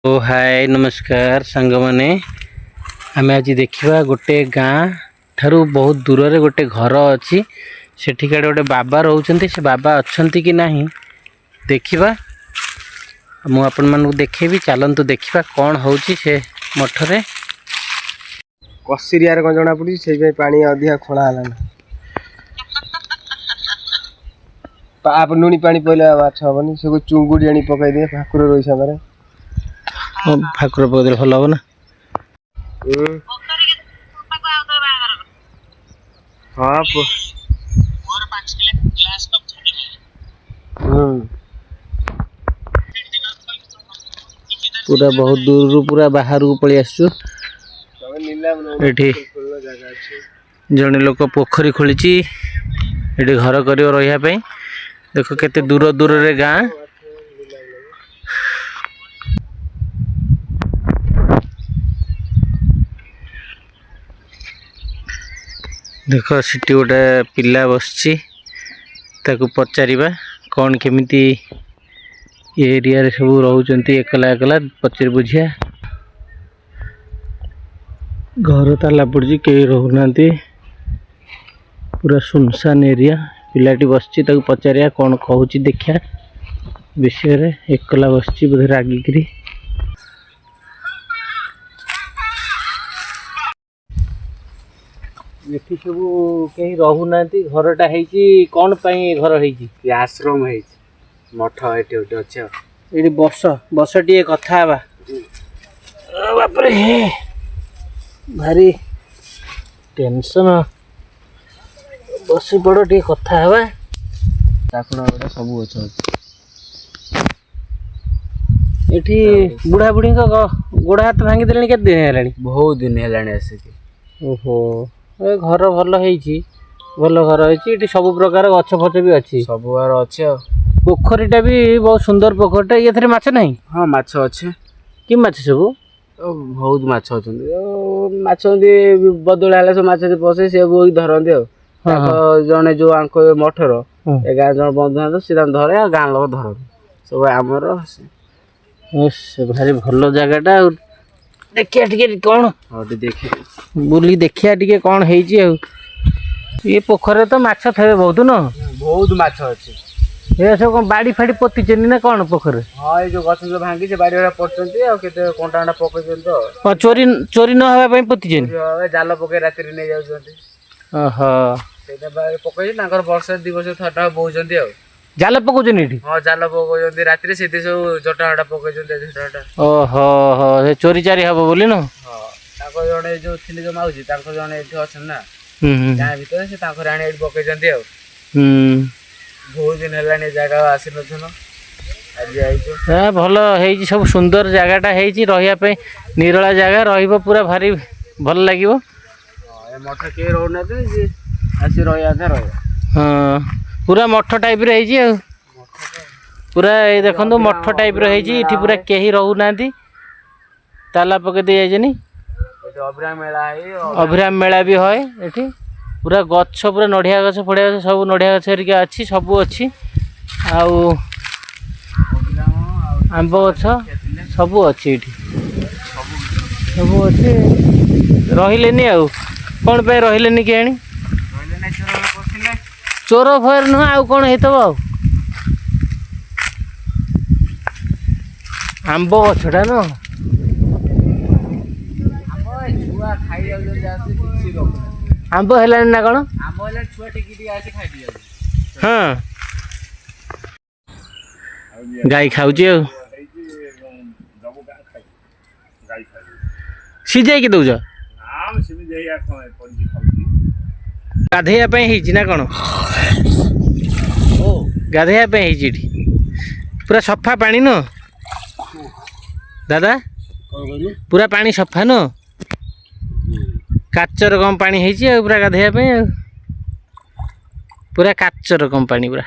ओ हाय नमस्कार सांग माने आमे आज देखिबा गोटे गाँ ठारू बहुत दूर रे गोटे घर अछि सेठिकाडे गोटे बाबा रहउछन्ती से बाबा अछन्ती कि नाही देखिबा मु आपन मानकु देखेबी चलंतु देखिबा कोन होउची से मठ रे कसिरिया रे कोन जणा पड़ी सेई पे पानी अधिया खोला हलान आप नुनी पानी पइला माछ हबनी से को चुंगुडी आनी पकाई दे भाकुर रोइ सामरे भाकुर पकदे भल हो ना हां मोर 5 किलो ग्लास कप छाडी पूरा बहुत दूर रू पूरा बाहर को पळी आसु एठी जने लोक पोखरी खोलिची एठी घर करियो रहिया पई देखो केते दूर दूर रे गाँ देखो सिटी गोटे पिला बसची ताकू पचारिबा कौन केमिति एरिया रे सब रहउचंती एकला एकला पचर बुझिया घर ताला पड़जी के रहउनांती पूरा सुनसान एरिया पिलाटी बसची ताकू पचारिया कौन कहूची देखिया विषय रे एकला बसची बोधे रागिकरी एठी सब कहीं रहउनांती घरटा हेची कौन पई घर हेची आश्रम है मठ एटे ओटे अच्छा एठी बस टिए कथा बा बाप रे भारी टेंशन बसी पड़ टिए कथा बा ताकुना गोटा सब अच्छा एठी बुढ़ा बुढ़ी गोड़ हाथ भांगी देलेनी केते दिन हेलानी बहुत दिन हेलानी आसिकी ओहो ए घर भल हेची भल घर हेची एठी सब प्रकार गछ फछ भी अछि सब बार अच्छे पोखरीटा भी बहुत सुंदर पोखरीटा एथरे माछ नहीं हाँ माछ अच्छे कि माछ सब बहुत माछ अछंती माछ बदला हला सब माछ पसे से बोई धरंती जने जो आंको मठर ए गाँ जन बंधु से धरे गाँ लोक धर सब आमर भारी भल जगहटा देखिया टिके कौन हाँ देखे बुली देखिया टिके कौन हेची ये पोखरे तो माछ थे बहुत न बहुत माछ अच्छे ये सब कौन बाड़ी फाड़ी पोती चेनी ना कौन पोखरे हाँ ये जो गछ जो भांगी से बाड़ी वाला पड़चंती आ केते कोंटा कोंटा पकइछन तो चोरी चोरी न हवा पई पोती चेनी जाल पके राति रे नै जाउछंती ओहो सेटा बारे पकइ तांकर वर्ष दिवस थटा बोउछंती आ जाल पकोचनी एठी हां जाल पकोचंती राति रे सेते सब जटाटा पकइछंती जटाटा ओहो हो से चोरी चारी हबो बोली न हां ताको जने जो थिले जो माउजी ताको जने एठी अछन ना गाँ भीतर से ताको राणी एठी पकइछंती आ बहुत दिन हेलानी जगह आसी नथन आज आइछो हां भलो हेजी सब सुंदर जगहटा हेजी रहिया पे निरला जगह रहिबो पूरा भारी भल लागिवो हां ए मठ के रहउना दे जे आसी रहिया था रह हां पूरा मठ टाइप रे हेजी आ पूरा ए देखंदो मठ टाइप रे हेजी इठी पूरा केही रहउ नांती ताला पके दे जाइजनी एतो अभिराम मेला भी होय एठी पूरा गछ पूरा नढ़िया गछ पड़िया गछ सब नढ़िया गछ हेरिका अछि सब अछि आउ आंब गछ सब अछि एठी सब अछि रहिलेनी आउ कोन पे रहिलेनी केणी चोर फयर न आउ कोन हेतब आउ आंब गछटा न छुआ खाई जाउ जासी किछि रोक आंब हेलानी ना कोन आंब हेला छुआ टिकी टिकी आसी खाई दिया हां गाय खाउची आ सिझाई के दउछ आम सिमी देया पंजी खाउची गाधेया पे हिची ना कोन ओ गाधेया पे हिची पूरा सफा पानी न दादा पूरा पानी सफा न काचर कम पानी हेची पूरा गाधेया पे पूरा काचर कम पानी पूरा